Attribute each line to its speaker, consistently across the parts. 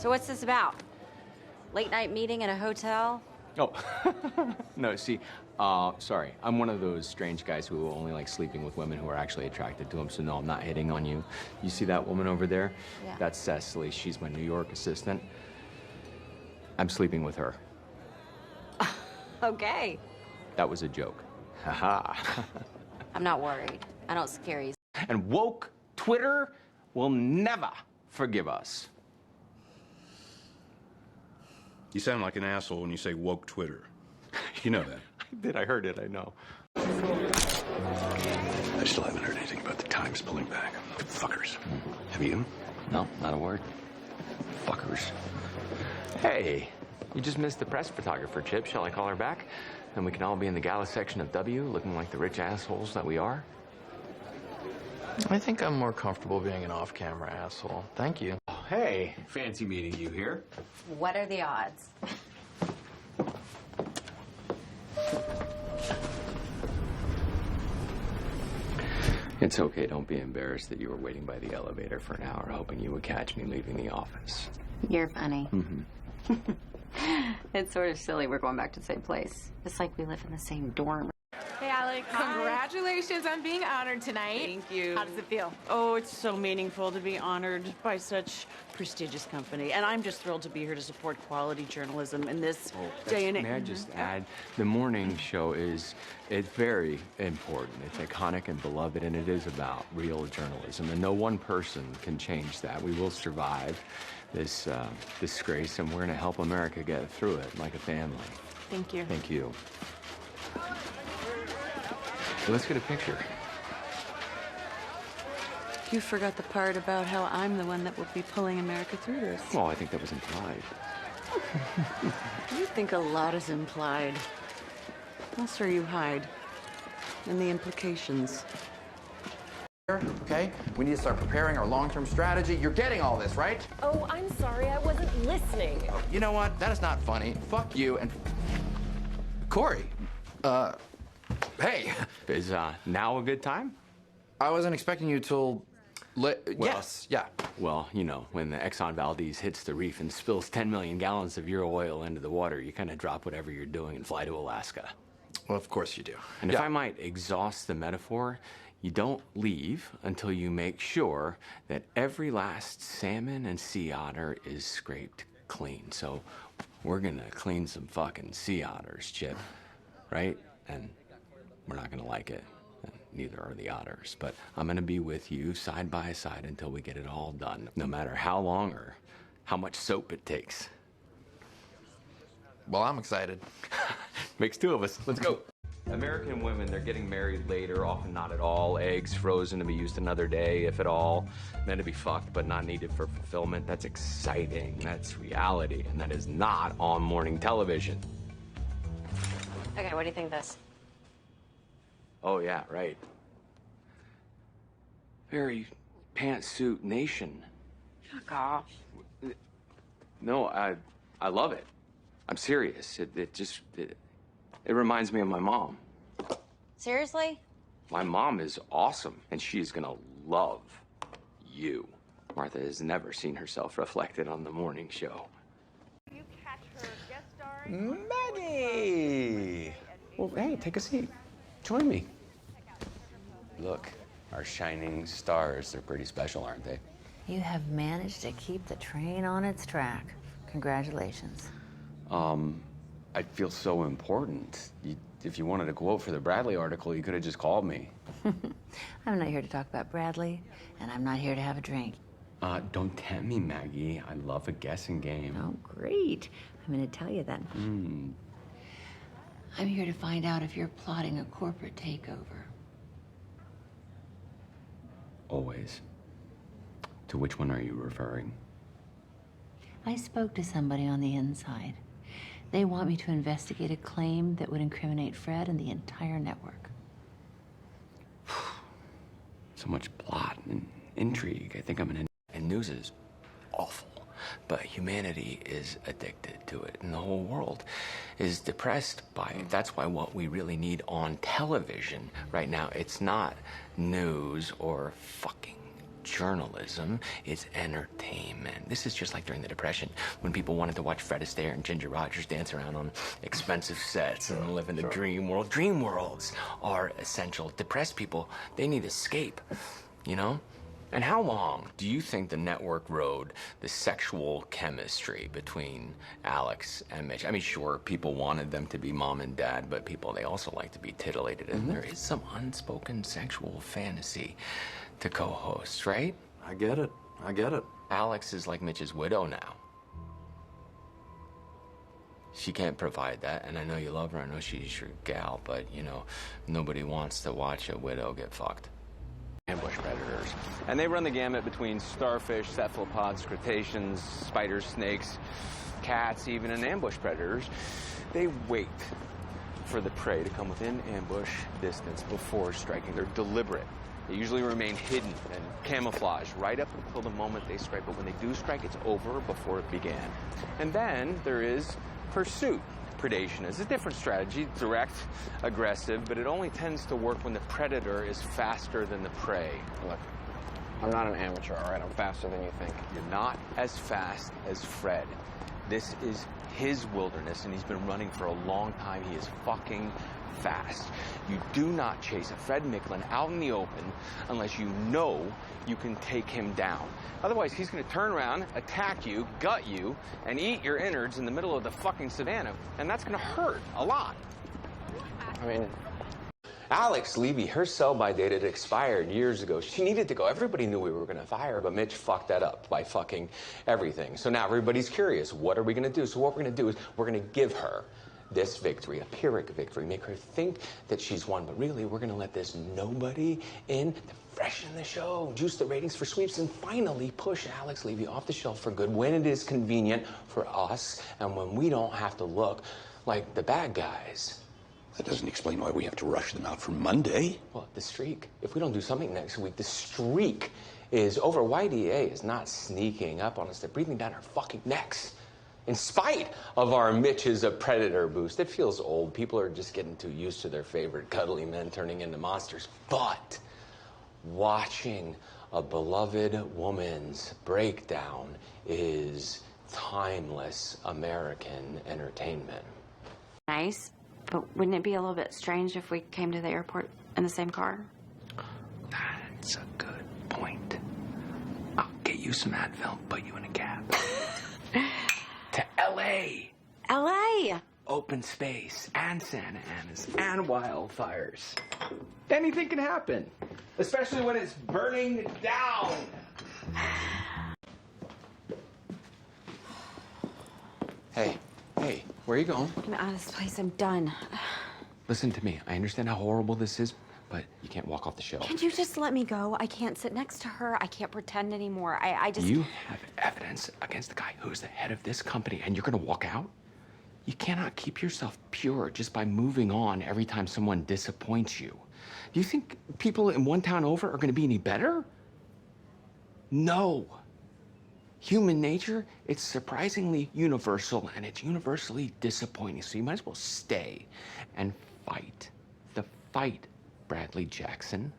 Speaker 1: So what's this about? Late night meeting in a hotel?
Speaker 2: Oh, no, see, sorry. I'm one of those strange guys who only like sleeping with women who are actually attracted to them, so no, I'm not hitting on you. You see that woman over there?
Speaker 1: Yeah.
Speaker 2: That's Cecily. She's my New York assistant. I'm sleeping with her.
Speaker 1: Okay.
Speaker 2: That was a joke. Haha.
Speaker 1: I'm not worried. I don't scare you.
Speaker 2: And woke Twitter will never forgive us.
Speaker 3: You sound like an asshole when you say woke Twitter. You know that.
Speaker 2: I did. I heard it. I know.
Speaker 3: I still haven't heard anything about the Times pulling back. Fuckers. Have you?
Speaker 2: No, not a word. Fuckers. Hey, you just missed the press photographer, Chip. Shall I call her back? And we can all be in the gala section of W, looking like the rich assholes that we are?
Speaker 4: I think I'm more comfortable being an off-camera asshole. Thank you.
Speaker 2: Oh, hey, fancy meeting you here.
Speaker 1: What are the odds?
Speaker 2: It's okay, don't be embarrassed that you were waiting by the elevator for an hour hoping you would catch me leaving the office.
Speaker 1: You're funny.
Speaker 2: Mm-hmm.
Speaker 1: It's sort of silly we're going back to the same place. It's like we live in the same dorm.
Speaker 5: Hey, Alec.
Speaker 6: Congratulations on being honored tonight.
Speaker 5: Thank you.
Speaker 6: How does it feel?
Speaker 5: Oh, it's so meaningful to be honored by such prestigious company. And I'm just thrilled to be here to support quality journalism in this day and age.
Speaker 2: May I just add, the morning show it's very important. It's iconic and beloved, and it is about real journalism. And no one person can change that. We will survive this disgrace, and we're going to help America get through it like a family.
Speaker 6: Thank you.
Speaker 2: Thank you. So let's get a picture.
Speaker 5: You forgot the part about how I'm the one that will be pulling America through this.
Speaker 2: Well, I think that was implied.
Speaker 5: You think a lot is implied. That's where you hide. And the implications.
Speaker 4: Okay? We need to start preparing our long-term strategy. You're getting all this, right?
Speaker 7: Oh, I'm sorry. I wasn't listening.
Speaker 4: Oh, you know what? That is not funny. Fuck you and... Cory, hey.
Speaker 2: Is now a good time?
Speaker 4: I wasn't expecting you till... yes, yeah.
Speaker 2: Well, you know, when the Exxon Valdez hits the reef and spills 10 million gallons of your oil into the water, you kind of drop whatever you're doing and fly to Alaska.
Speaker 4: Well, of course you do.
Speaker 2: And if I might exhaust the metaphor, you don't leave until you make sure that every last salmon and sea otter is scraped clean. So we're gonna clean some fucking sea otters, Chip, right? And we're not gonna like it. And neither are the otters. But I'm gonna be with you side by side until we get it all done, no matter how long or how much soap it takes.
Speaker 4: Well, I'm excited.
Speaker 2: Makes two of us. Let's go. American women, they're getting married later, often not at all. Eggs frozen to be used another day, if at all. Meant to be fucked, but not needed for fulfillment. That's exciting. That's reality. And that is not on morning television.
Speaker 1: Okay, what do you think of this?
Speaker 2: Oh, yeah, right. Very pantsuit nation.
Speaker 1: Fuck off.
Speaker 2: No, I love it. I'm serious. It reminds me of my mom.
Speaker 1: Seriously?
Speaker 2: My mom is awesome, and she is gonna love you. Martha has never seen herself reflected on the morning show.
Speaker 7: You catch her guest starring.
Speaker 2: Maggie! Well, hey, take a seat. Join me. Look, our shining stars, they're pretty special, aren't they?
Speaker 8: You have managed to keep the train on its track. Congratulations.
Speaker 2: I feel so important. If you wanted a quote for the Bradley article, you could have just called me.
Speaker 8: I'm not here to talk about Bradley, and I'm not here to have a drink.
Speaker 2: Don't tempt me, Maggie. I love a guessing game.
Speaker 8: Oh, great. I'm going to tell you then. I'm here to find out if you're plotting a corporate takeover.
Speaker 2: Always. To which one are you referring?
Speaker 8: I spoke to somebody on the inside. They want me to investigate a claim that would incriminate Fred and the entire network.
Speaker 2: So much plot and intrigue. I think I'm in. And news is awful, but humanity is addicted to it, and the whole world is depressed by it. That's why what we really need on television right now, it's not news or fucking journalism, it's entertainment. This is just like during the Depression, when people wanted to watch Fred Astaire and Ginger Rogers dance around on expensive sets and live in a dream world. Dream worlds are essential. Depressed people, they need escape, you know? And how long do you think the network rode the sexual chemistry between Alex and Mitch? I mean, sure, people wanted them to be mom and dad, but they also like to be titillated. And there is some unspoken sexual fantasy to co-host, right?
Speaker 3: I get it. I get it.
Speaker 2: Alex is like Mitch's widow now. She can't provide that, and I know you love her. I know she's your gal, but, you know, nobody wants to watch a widow get fucked.
Speaker 9: Ambush predators. And they run the gamut between starfish, cephalopods, crustaceans, spiders, snakes, cats, even, and ambush predators. They wait for the prey to come within ambush distance before striking. They're deliberate. They usually remain hidden and camouflaged right up until the moment they strike. But when they do strike, it's over before it began. And then there is pursuit. Predation is a different strategy, direct, aggressive, but it only tends to work when the predator is faster than the prey.
Speaker 4: Look, I'm not an amateur, all right? I'm faster than you think.
Speaker 9: You're not as fast as Fred. This is his wilderness, and he's been running for a long time. He is fucking fast. You do not chase a Fred Micklin out in the open unless you know you can take him down. Otherwise, he's going to turn around, attack you, gut you, and eat your innards in the middle of the fucking savannah. And that's going to hurt a lot.
Speaker 4: I mean,
Speaker 2: Alex Levy, her sell-by date had expired years ago. She needed to go. Everybody knew we were going to fire her, but Mitch fucked that up by fucking everything. So now everybody's curious. What are we going to do? So what we're going to do is we're going to give her this victory, a Pyrrhic victory, make her think that she's won. But really, we're going to let this nobody in to freshen the show, juice the ratings for sweeps, and finally push Alex Levy off the shelf for good when it is convenient for us and when we don't have to look like the bad guys.
Speaker 3: That doesn't explain why we have to rush them out for Monday.
Speaker 2: Well, the streak. If we don't do something next week, the streak is over. YDA is not sneaking up on us. They're breathing down our fucking necks. In spite of our Mitch's a Predator boost, it feels old. People are just getting too used to their favorite cuddly men turning into monsters. But watching a beloved woman's breakdown is timeless American entertainment.
Speaker 1: Nice, but wouldn't it be a little bit strange if we came to the airport in the same car?
Speaker 2: That's a good point. I'll get you some Advil, put you in a cab. To L.A.
Speaker 1: L.A.!
Speaker 2: Open space, and Santa Anas, and wildfires. Anything can happen, especially when it's burning down. Hey, where are you going?
Speaker 1: I'm out of this place. I'm done.
Speaker 2: Listen to me. I understand how horrible this is, but you can't walk off the shelf.
Speaker 1: Can you just let me go? I can't sit next to her. I can't pretend anymore. I just...
Speaker 2: You have evidence against the guy who's the head of this company, and you're gonna walk out? You cannot keep yourself pure just by moving on every time someone disappoints you. Do you think people in one town over are gonna be any better? No. Human nature, it's surprisingly universal, and it's universally disappointing, so you might as well stay and fight the fight. Bradley Jackson.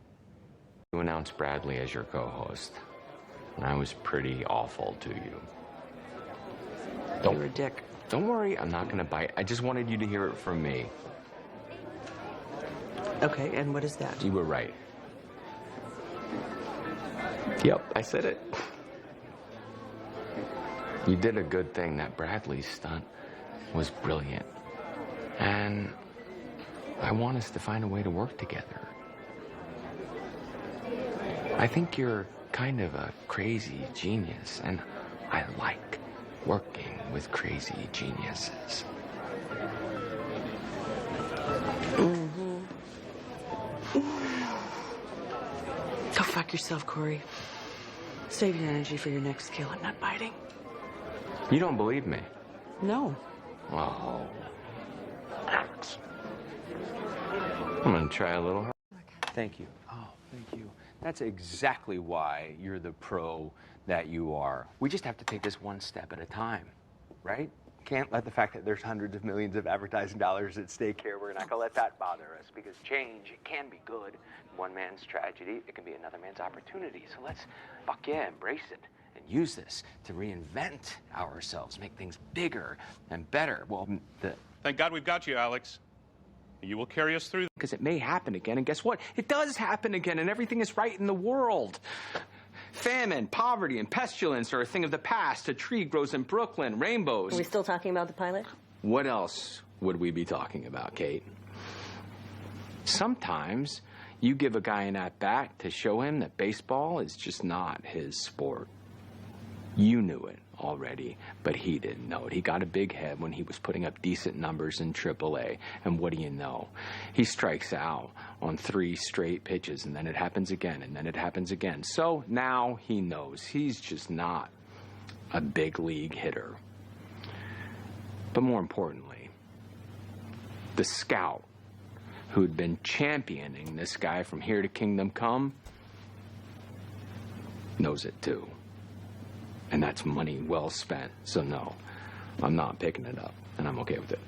Speaker 2: You announced Bradley as your co-host, and I was pretty awful to you.
Speaker 5: You're a dick.
Speaker 2: Don't worry, I'm not gonna bite. I just wanted you to hear it from me.
Speaker 5: Okay, and what is that?
Speaker 2: You were right. Yep, I said it. You did a good thing. That Bradley stunt was brilliant. And I want us to find a way to work together. I think you're kind of a crazy genius, and I like working with crazy geniuses.
Speaker 5: Go fuck yourself, Cory. Save your energy for your next kill. I'm not biting.
Speaker 2: You don't believe me?
Speaker 5: No.
Speaker 2: Well, I'm gonna try a little harder.
Speaker 9: Thank you. Oh, thank you. That's exactly why you're the pro that you are.
Speaker 2: We just have to take this one step at a time, right?
Speaker 9: can't let the fact that there's hundreds of millions of advertising dollars at stake here, we're not gonna let that bother us, because change, it can be good. One man's tragedy, it can be another man's opportunity. So let's embrace it, and use this to reinvent ourselves, make things bigger and better. Well,
Speaker 3: Thank God we've got you, Alex. You will carry us through.
Speaker 2: because it may happen again, and guess what? It does happen again, and everything is right in the world. Famine, poverty, and pestilence are a thing of the past. A tree grows in Brooklyn, rainbows.
Speaker 7: Are we still talking about the pilot?
Speaker 2: What else would we be talking about, Kate? Sometimes you give a guy an at-bat to show him that baseball is just not his sport. You knew it already, but he didn't know it. He got a big head when he was putting up decent numbers in AAA, and what do you know? He strikes out on 3 straight pitches, and then it happens again, and then it happens again. So now he knows he's just not a big league hitter. But more importantly, the scout who'd been championing this guy from here to Kingdom Come knows it too. And that's money well spent. So no, I'm not picking it up, and I'm okay with it.